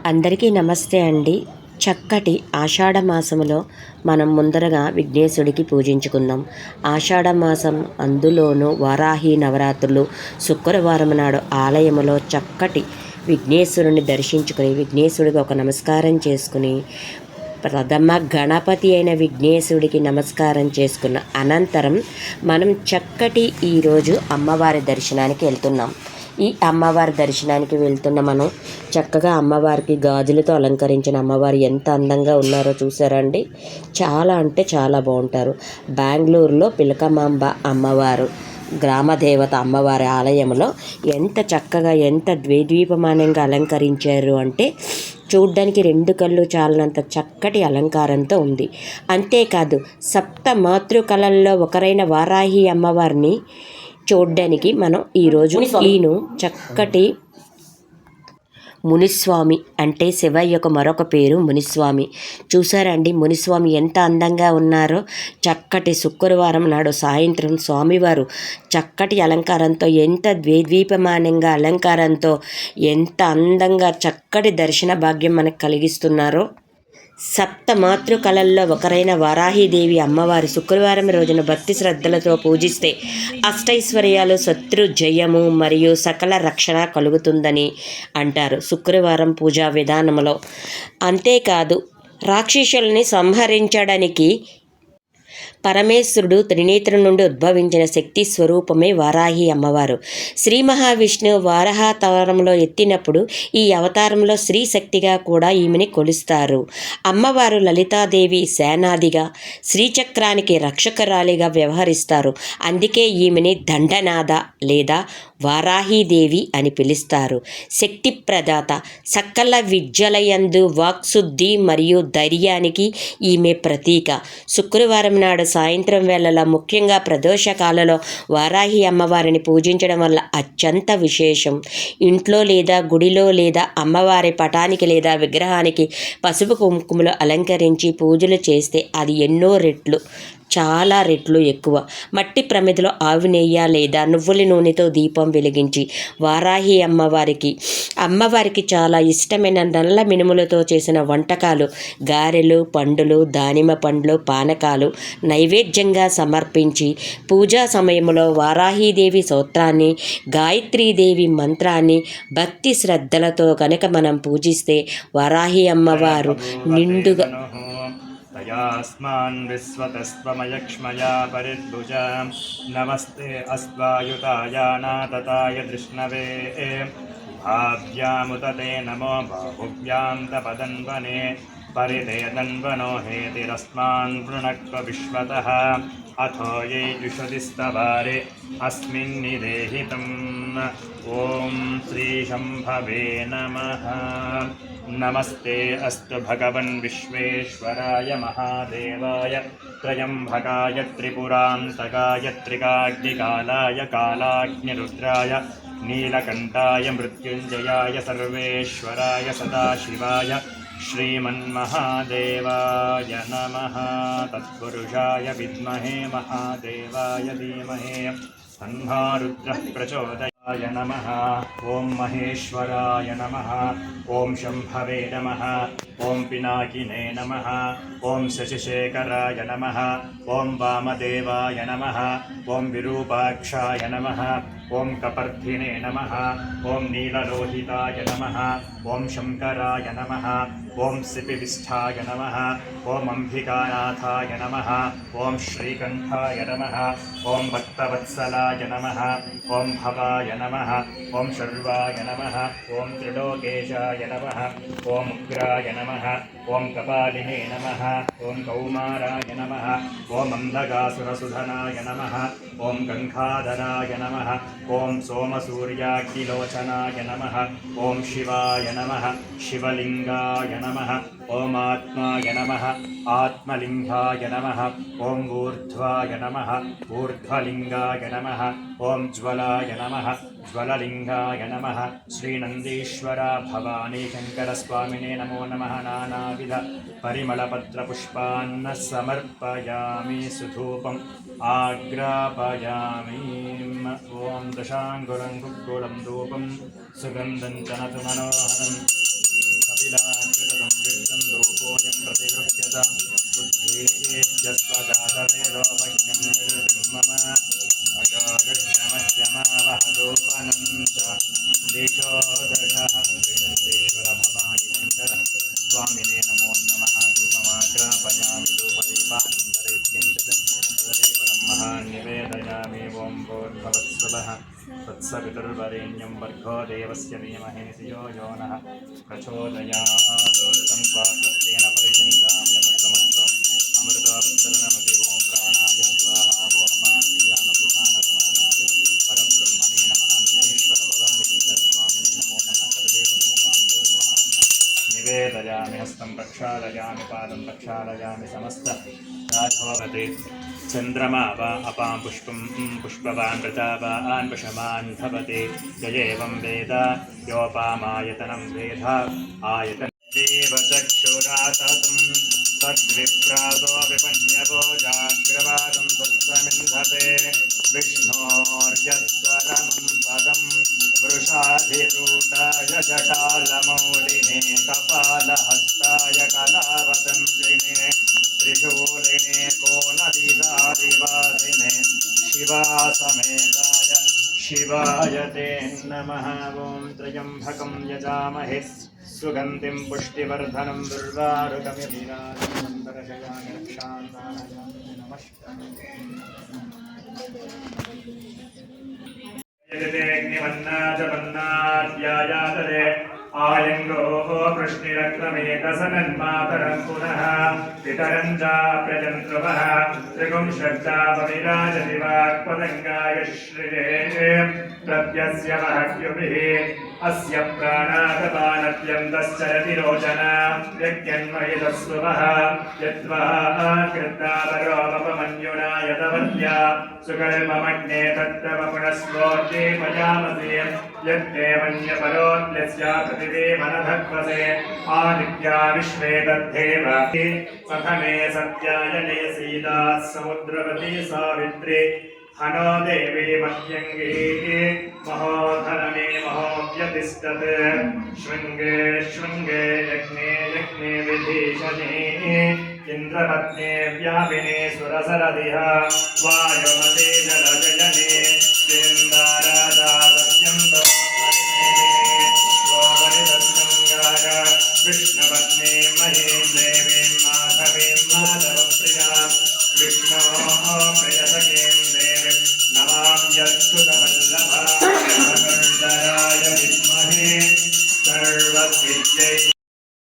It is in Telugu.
అందరికీ నమస్తే అండి. చక్కటి ఆషాఢ మాసములో మనం ముందరగా విఘ్నేశుడికి పూజించుకుందాం. ఆషాఢ మాసం అందులోనూ వారాహి నవరాత్రులు శుక్రవారం నాడు ఆలయములో చక్కటి విఘ్నేశ్వరుని దర్శించుకుని విఘ్నేశుడికి ఒక నమస్కారం చేసుకుని ప్రథమ గణపతి అయిన విఘ్నేశుడికి నమస్కారం చేసుకున్న అనంతరం మనం చక్కటి ఈరోజు అమ్మవారి దర్శనానికి వెళ్తున్నాం. ఈ అమ్మవారి దర్శనానికి వెళ్తున్న మనం చక్కగా అమ్మవారికి గాజులతో అలంకరించిన అమ్మవారు ఎంత అందంగా ఉన్నారో చూసారండి. చాలా అంటే చాలా బాగుంటారు. బెంగళూరులో పిలకమాంబ అమ్మవారు గ్రామదేవత అమ్మవారి ఆలయంలో ఎంత చక్కగా ఎంత ద్వైద్వీపమానంగా అలంకరించారు అంటే చూడ్డానికి రెండు కళ్ళు చాలనంత చక్కటి అలంకారంతో ఉంది. అంతేకాదు సప్త మాతృకళల్లో ఒకరైన వారాహి అమ్మవారిని చూడ్డానికి మనం ఈరోజు ఈయన చక్కటి మునిస్వామి అంటే శివయ్య యొక్క మరొక పేరు మునిస్వామి. చూసారండి మునిస్వామి ఎంత అందంగా ఉన్నారో. చక్కటి శుక్రవారం నాడు సాయంత్రం స్వామివారు చక్కటి అలంకారంతో ఎంత ద్వైద్వీపమానంగా అలంకారంతో ఎంత అందంగా చక్కటి దర్శన భాగ్యం మనకు కలిగిస్తున్నారో. సప్త మాతృకళల్లో ఒకరైన వారాహీదేవి అమ్మవారి శుక్రవారం రోజున భక్తి శ్రద్ధలతో పూజిస్తే అష్టైశ్వర్యాలు, శత్రు జయము మరియు సకల రక్షణ కలుగుతుందని అంటారు శుక్రవారం పూజా విధానంలో. అంతేకాదు రాక్షసుల్ని సంహరించడానికి పరమేశ్వరుడు త్రినేత్రుడి నుండి ఉద్భవించిన శక్తి స్వరూపమే వారాహి అమ్మవారు. శ్రీ మహావిష్ణువు వారాహావతారంలో ఎత్తినప్పుడు ఈ అవతారంలో స్త్రీ శక్తిగా కూడా ఈమెని కొలుస్తారు. అమ్మవారు లలితాదేవి సేనాదిగా, శ్రీచక్రానికి రక్షకురాలిగా వ్యవహరిస్తారు. అందుకే ఈమెని దండనాథ లేదా వారాహీదేవి అని పిలుస్తారు. శక్తి ప్రదాత, సకల విద్యలయందు వాక్శుద్ధి మరియు ధైర్యానికి ఈమె ప్రతీక. శుక్రవారం నాడు సాయంత్రం వేళలో ముఖ్యంగా ప్రదోషకాలలో వారాహి అమ్మవారిని పూజించడం వల్ల అత్యంత విశేషం. ఇంట్లో లేదా గుడిలో లేదా అమ్మవారి పటానికి లేదా విగ్రహానికి పసుపు కుంకుమలు అలంకరించి పూజలు చేస్తే అది ఎన్నో రెట్లు చాలా రెట్లు ఎక్కువ. మట్టి ప్రమిదలో ఆవు నెయ్యి లేదా నువ్వుల నూనెతో దీపం వెలిగించి వారాహి అమ్మవారికి చాలా ఇష్టమైన నల్ల మినుములతో చేసిన వంటకాలు, గారెలు, పండులు, దానిమ్మ పండ్లు, పానకాలు నైవేద్యంగా సమర్పించి పూజా సమయంలో వారాహీదేవి స్తోత్రాన్ని, గాయత్రీదేవి మంత్రాన్ని భక్తి శ్రద్ధలతో కనుక మనం పూజిస్తే వారాహి అమ్మవారు నిండుగా తయాస్మాన్ విశ్వతస్త్వమయక్ష్మయా పరిద్భుజా నమస్తే అస్వాయుతాయ నాతతాయ దృష్ణవే భావ్యాముదతే నమో బాహువ్యాం తపదన్వనే పరిదేదన్వనో హేతిరస్మాన్ వృణక్వ విశ్వతః అథో ఏ యుషదిస్తవారే అస్మిన్నిదేహితం. ఓం శ్రీ శంభవే నమః. నమస్తే అస్తు భగవన్ విశ్వేశ్వరాయ మహాదేవాయ త్రయంబకాయ త్రిపురాంతకాయ త్రికాగ్నికాలాయ కాలాగ్నిరుద్రాయ నీలకంఠాయ మృత్యుంజయాయ సర్వేశ్వరాయ సదాశివాయ శ్రీమన్మహాదేవాయ నమః. తత్పురుషాయ విద్మహే మహాదేవాయ ధీమహి తన్నో రుద్రః ప్రచోదయాయ నమః. ఓం మహేశ్వరాయ నమః. ఓం శంభవే నమః. ఓం పినాకినే నమః. ఓం శశిశేఖరాయ నమః. ఓం వామదేవాయ నమః. ఓం విరూపాక్షాయ నమః. ఓం కపర్ధినే నమః. ఓం నీలలోహితాయ నమః. ఓం శంకరాయ నమః. ఓం సిపివిష్ఠాయ నమః. ఓం అంబికానాథాయ నమః. ఓం శ్రీకంఠాయ నమః. ఓం భక్తవత్సలాయ నమః. ఓం భవాయ నమః. ఓం శర్వాయ నమః. ఓం త్రిలోకేశాయ నమః. ఓం ఉగ్రాయ నమః. ఓం కపాలినే నమః. ఓం కౌమారాయ నమః. ఓం అంధకాసురసుధనాయ నమః. ఓం గంగాధరాయ నమః. ఓం సోమసూర్యాగ్నిలోచనాయ నమః. ఓం శివాయ నమః. శివలింగాయ నమః. ఓం ఆత్మాయ నమః. ఆత్మలింగాయ నమః. ఓం ఊర్ధ్వాయ నమః. ఊర్ధ్వలింగాయ నమః. ఓం జ్వలాయ నమః. జ్వలలింగాయ నమః. శ్రీనందీశ్వర భవానీ శంకరస్వామినే నమో నమః. నానావిధ పరిమళపత్రపుష్పాన్న సమర్పయామి. సుధూపం ఆగ్రాపయామి. ఓం దశాంగులం గుగ్గుళం ధూపం సుగంధం చనతు మనోహరం కపిలా तत्सवितुर्वरेण्यं भर्गो देवस्य धीमहि धियो यो नः प्रचोदयात् तं त्वा तत्तेन परिचिन्ताम्यमृतमस्तु अमृतोपकरणमपि ॐ प्राणाय स्वाहा ॐ अपानविज्ञानभूषाणसमानाय परब्रह्मणे नमः ईश्वर भगवान् शङ्करस्वामिने नमो नमः सर्वे निवेदयामि हस्तं प्रक्षालयामि पादं प्रक्षालयामि समस्त राघवते चन्द्रमा वा अपां पुष्पं पुष्पवान् प्रतापान् वशमान् भवते य एवं वेद योपामायतनं वेद आयतन देवचक्षुराततं तद्विप्रादो विपन्यवो जाग्रवादं तत्समिन्धते विष्णोर्यत्परमं पदं वृषाधिरूढाय जटालमौलिने कपालहस्ताय कलावदंशिने त्रिशूलिने कोनदिदादिवासिने शिवासमेताय शिवाय ते नमः ॐ त्र्यम्बकं यजामहे सुगन्धिं पुष्टिवर्धनं दुर्वारुकमिराजन्तरशयामि रक्षान्तारयामि नमस्ते आयङ्गोः कृष्णिरक्रमेकसनन्मातरं पुनः पितरं चाप्यजन्त्रुवः त्रिगुंशब्दावविराजति वाक्पतङ्गाय श्रिये प्रत्यस्य महत्युभिः अस्य प्राणादपानत्यन्तश्चरति रोचना यज्ञन्मयितस्वः यद्वा कृत्तापरोपमन्युना यतवत्या सुकल्पमग्ने तत्तव पुनस्वोर्जे पयामसे यद्देवन्यपरोद्यस्या पृथिवीमनभक्वसे आदित्या विश्वे तद्धेव सखमे सत्यायने सीता समुद्रवती सावित्री हनो देवी मध्यङ्गी महोधरणे महोऽव्यतिष्ठत् शृङ्गे शृङ्गे यज्ञे यज्ञे विभीषणे इन्द्रपत्ने व्यापिने सुरसरदिह वायुमते जलजयने वृन्दाराजा सत्यं विष्णुपत्नी महीं देवीं माधवीं माधवप्रिया विष्णोः प्रिय